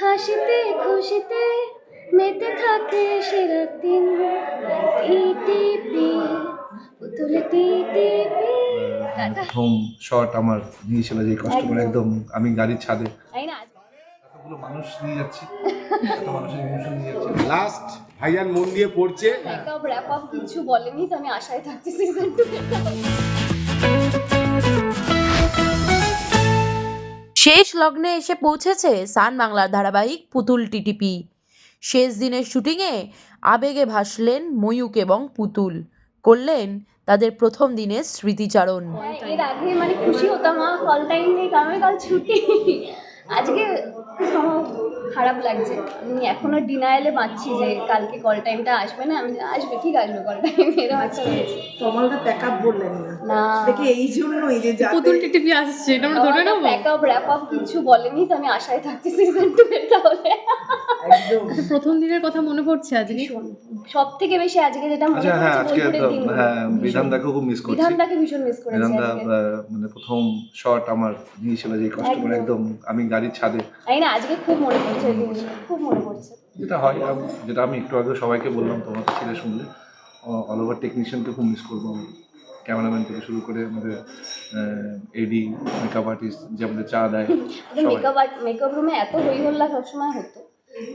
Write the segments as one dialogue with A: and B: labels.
A: হাসিতে খুশিতে মেতে থাকে সেরা দিন। টিটিপি পুতুল টিটিপি।
B: প্রথম শট আমার নিয়েছিল যে কষ্ট করে একদম আমি গাড়ির ছাদে
A: তাই না?
B: এতগুলো মানুষ নিয়ে যাচ্ছি, এত মানুষের ইমোশন নিয়ে যাচ্ছি।
C: লাস্ট ভাইজান মন দিয়ে পড়ছে।
A: মেকআপ র‍্যাপ আপ কিছু বলেনি, তো আমি আশায় থাকছি সিজন 2
D: শেষ লগ্নে এসে পৌঁছেছে সান বাংলার ধারাবাহিক পুতুল টিটিপি। শেষ দিনের শুটিংয়ে আবেগে ভাসলেন ময়ূক এবং পুতুল, করলেন তাদের প্রথম দিনের স্মৃতিচারণ।
A: এর আগে মানে খুশি হতাম কল টাইম নেই, কারণ কাল ছুটি। আজকে খারাপ লাগছে, আমি এখনো ডিনায়ালে পাচ্ছি যে কালকে কল টাইমটা আসবে না। আমি আসবে, ঠিক আসবে কল টাইম, এরকম একটা হয়েছে।
E: তোমালটা প্যাকআপ বললেন
A: না,
E: দেখে এই জন্যই যে
F: পুতুল টিটিপি আসছে এটা আমরা ধরে নেব।
A: মেকআপ র‍্যাপ আপ কিছু বলেনি, তো আমি আশায় থাকছি সিজন 2 এর। তাহলে
E: একদম
F: প্রথম দিনের কথা মনে পড়ছে আজকে
A: সব থেকে বেশি আজকে যেটা মনে
B: আচ্ছা হ্যাঁ,
A: পড়ছে
B: আজকে
A: বোলপুরের দিনগুলো।
B: হ্যাঁ বিধানদাকে খুব মিস করছি।
A: বিধানদাকে ভীষণ মিস করেছি
B: বিধানদা
A: আজকে।
B: মানে প্রথম শট আমার নিয়েছিল যে কষ্ট করে একদম আমি গাড়ির ছাদে,
A: তাই না? আজকে খুব মনে পড়ছে ওই দিনগুলো, খুব মনে পড়ছে।
B: যেটা হয় যেটা আমি একটু আগে সবাইকে বললাম, তোমার ছেলে শুনলে অল ওভার টেকনিশিয়ানকে খুব মিস করবো আমি। ক্যামেরাম্যান থেকে শুরু করে আমাদের এডি, মেকআপ আর্টিস্ট যে আমাদের চা দেয়, সবাই।
A: মেকআপ রুমে এত হই হল্লা সবসময় হতো।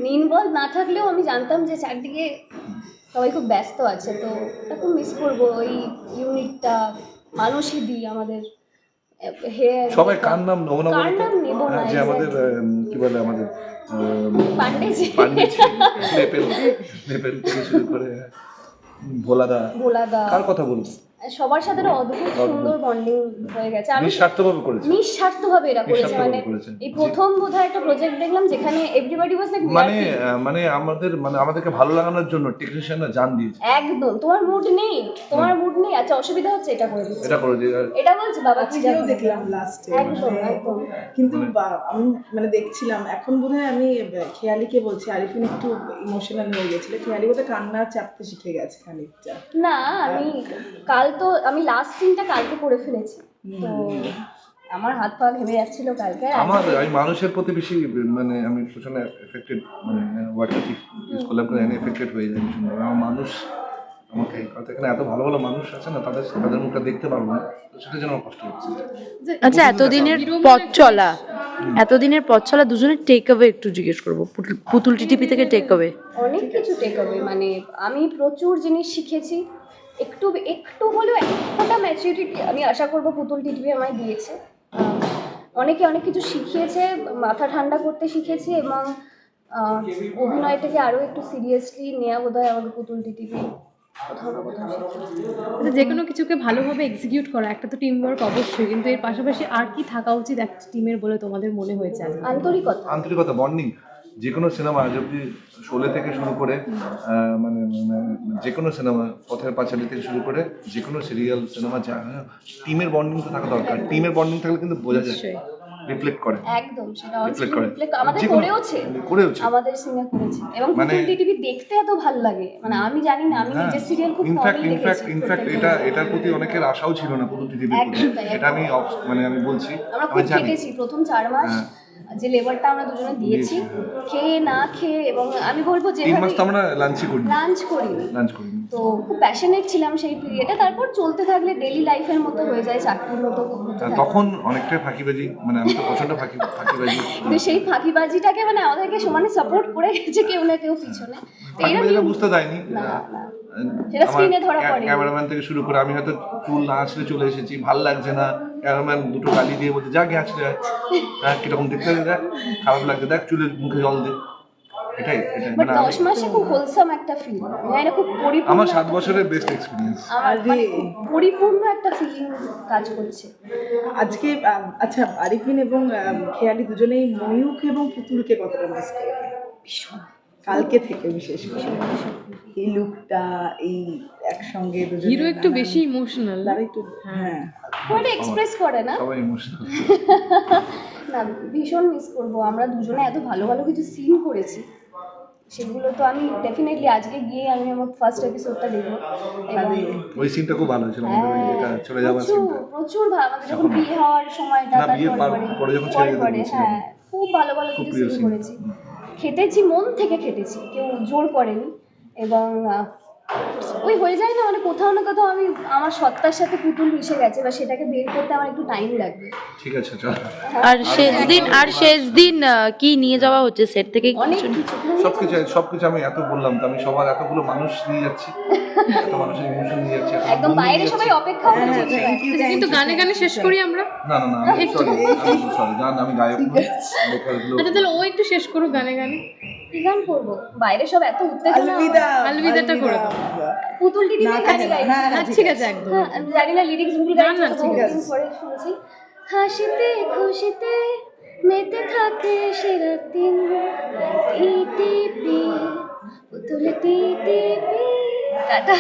A: নিনবল না থাকলেও আমি জানতাম যে চারদিকে সবাই খুব ব্যস্ত আছে, তো ওটা খুব মিস করবো। ওই ইউনিটটা মানুষই দিই আমাদের
B: সবাই কার নাম নেবো না,
A: কার নাম নেবো না,
B: যে আমাদের কি বলে আমাদের
A: পান্ডেজি
B: নেপেল থেকে শুরু করে ভোলাদা, কার কথা বলবো,
A: সবার সাথে একটা অদ্ভুত সুন্দর বন্ডিং হয়ে গেছে। আমি
B: নিঃস্বার্থভাবে করেছি,
A: নিঃস্বার্থভাবে এরা করেছে। মানে এই প্রথম বোধহয় একটা প্রজেক্ট দেখলাম যেখানে এভরিবডি ওয়াজ লাইক
B: মানে আমাদেরকে ভালো লাগানোর জন্য টেকনিশিয়ানরা জান দিয়েছে।
A: একদম তোমার মুড নেই, আচ্ছা অসুবিধা হচ্ছে, এটা করে দিচ্ছি, এটা বলছে বাবা কি
E: আজকেও দেখলাম লাস্টে।
A: একদম একদম।
E: কিন্তু আমি মানে দেখছিলাম এখন বোধহয় আমি খেয়ালিকে বলছি, আরিফিন একটু ইমোশনাল হয়ে গেছিল, খেয়ালি বোধহয় কান্না চাপতে শিখে গেছে খানিকটা।
A: না আমি লাস্ট সিনটা কালকে করে ফেলেছি, তো আমার হাত পা ঘেমে যাচ্ছিল কালকে।
B: আমি মানুষের প্রতি বেশি মানে আমি প্রচন্ড এফেক্টেড, মানে ওয়ার্ডটা ঠিক ইউজ করলাম করে এফেক্টেড হয়ে যায় ভীষণ। আমার মানুষ আমাকে এখানে এত ভালো ভালো মানুষ আছে না, তাদের মুখটা দেখতে পারবো না, তো সেটা যেন আমার কষ্ট হচ্ছে।
D: আচ্ছা, এতদিনের পথ চলা দুজনের টেক অ্যাওয়ে একটু জিজ্ঞেস করবো। পুতুল টিটিপি থেকে টেক অ্যাওয়ে
A: অনেক কিছু টেক অ্যাওয়ে, মানে আমি প্রচুর জিনিস শিখেছি। একটু হলেও একটা ম্যাচুরিটি আমি আশা করবো পুতুল টিটিপি আমায় দিয়েছে। অনেকে অনেক কিছু শিখিয়েছে, মাথা ঠান্ডা করতে শিখেছি, এবং অভিনয়টাকে আরও একটু সিরিয়াসলি নেওয়া বোধহয় আমাকে পুতুল টিটিপি কোথাও না কোথাও শিখিয়েছে।
F: যে কোনো কিছুকে ভালোভাবে এক্সিকিউট করা একটা তো টিম ওয়ার্ক অবশ্যই, কিন্তু এর পাশাপাশি আর কি থাকা উচিত একটা টিমের বলে তোমাদের মনে হয়েছে?
B: আন্তরিকতা, বন্ডিং। যে কোনো সিনেমা আজ অব্দি শোলে থেকে শুরু করে মানে যে কোনো সিনেমা, পথের পাঁচালী থেকে শুরু করে যে কোনো সিরিয়াল সিনেমা, যা টিমের বন্ডিং তো থাকা দরকার। টিমের বন্ডিং থাকলে কিন্তু বোঝা যায়, রিফ্লেক্ট করে
A: একদম। সেটা রিফ্লেক্ট আমাদের করেওছে আমাদের সিনে করেছে, এবং পুতুল টিটিপি দেখতে এত ভালো লাগে, মানে আমি জানি না, আমি নিজের সিরিয়াল খুব কমই দেখেছি।
B: ইনফ্যাক্ট এটার প্রতি অনেকের আশাও ছিল না পুতুল টিটিপির প্রতি, এটা আমি বলছি।
A: আমরা খুব খেটেছি প্রথম 4 মাস, যে লেবারটা আমরা দুজনে দিয়েছি, খেয়ে না খেয়ে, এবং আমি বলবো যে
B: 3 মাস তো আমরা লাঞ্চ করি,
A: তো খুব প্যাশনেট ছিলাম সেই পিরিয়ডে। তারপর চলতে থাকলে ডেইলি লাইফের মতো হয়ে যায়, চাকরির মতো হতে থাকে।
B: তখন অনেকটাই ফাঁকিবাজি, মানে আমি তো প্রচন্ড ফাঁকিবাজি,
A: কিন্তু সেই ফাঁকিবাজিটাকে মানে আমাদেরকে সমানে সাপোর্ট করে গেছে কেউ না কেউ পিছনে,
B: ফাঁকিবাজিটা বুঝতে দেয়নি।
A: সেটা স্ক্রিনে ধরা পড়ে।
B: ক্যামেরাম্যান থেকে শুরু করে আমি হয়তো চুল না আসলে চলে এসেছি, ভাল লাগছে না, ক্যামেরাম্যান দুটো গালি দিয়ে বলছে যা গেছে কিরকম দেখতে দেখ, খারাপ লাগছে, দেখ চুলের মুখে জল দে। এটাই
A: বাট 10 মাসে খুব হোলসাম একটা ফিল, মানে খুব পরিপূর্ণ।
B: আমার 7 বছরের বেস্ট এক্সপেরিয়েন্স।
A: পরিপূর্ণ একটা ফিলিং কাজ করছে
E: আজকে। আচ্ছা, আরিফিন এবং খেয়ালি দুজনেই ময়ূক এবং পুতুলকে কতটা মিস করে?
A: ভীষণ,
E: কালকে থেকে বিশেষ করে এই লুকটা, এই একসঙ্গে দুজন
F: হিরো একটু বেশি ইমোশনাল,
E: একটু
A: পুরোটা এক্সপ্রেস করে না,
B: সবাই ইমোশনাল
A: না ভীষণ মিস করবো। আমরা দুজনে এত ভালো ভালো কিছু সিন করেছি, সেগুলো তো আমি ডেফিনেটলি আজকে গিয়ে আমি আমার ফার্স্ট এপিসোডটা দেখবো, এবং
B: ওই সিনটা খুব ভালো ছিল আমাদের, ওই যেটা চলে যাওয়ার সিনটা
A: প্রচুর ভালো। আমাদের যখন বিয়ে হওয়ার সময়টা,
B: বিয়ে পরে যখন ছেড়ে দিতে
A: হ্যাঁ খুব ভালো ভালো কিছু সিন করেছি। খেটেছি, মন থেকে খেটেছি, কেউ জোর করেনি। এবং ওই হয়ে যায় না, মানে কোথাও না কোথাও আমি আমার সত্তার সাথে পুতুল মিশে গেছে, বা সেটাকে বের করতে আমার একটু টাইম লাগবে।
B: ঠিক আছে, চল।
D: আর শেষ দিন কি নিয়ে যাওয়া হচ্ছে সেট থেকে
A: অনেক
D: কিছু?
A: কিছু
B: সবকিছু আমি এত বললাম তো, আমি সবার এতগুলো মানুষ নিয়ে যাচ্ছি, এত মানুষের ইমোশন নিয়ে যাচ্ছি, এত
A: একদম
B: বন্ধু
A: বাইরে
B: নিয়ে
A: সবাই
B: যাচ্ছি।
A: অপেক্ষা করে বসে আছে।
F: কিন্তু গানে গানে শেষ করি আমরা।
B: না আমি সরি গান আমি গায়ক নই, লেখাগুলো
F: আচ্ছা তাহলে ও একটু শেষ করুক গানে গানে।
A: কি গান করবো? বাইরে সব এত উত্তেজনা।
F: আলবিদাটা করে দাও।
A: পুতুল টিটি গান গাইছি।
F: হ্যাঁ ঠিক আছে একদম।
A: হ্যাঁ, আমি জানি না লিরিক্স ভুল
F: না,
A: গাইছি,
F: না,
A: তো
F: ঠিক
A: বহুদিন পরে শুনছি। হাসিতে খুশিতে মেতে থাকে সেরা দিন, টিটিপি পুতুল টিটিপি। টাটা।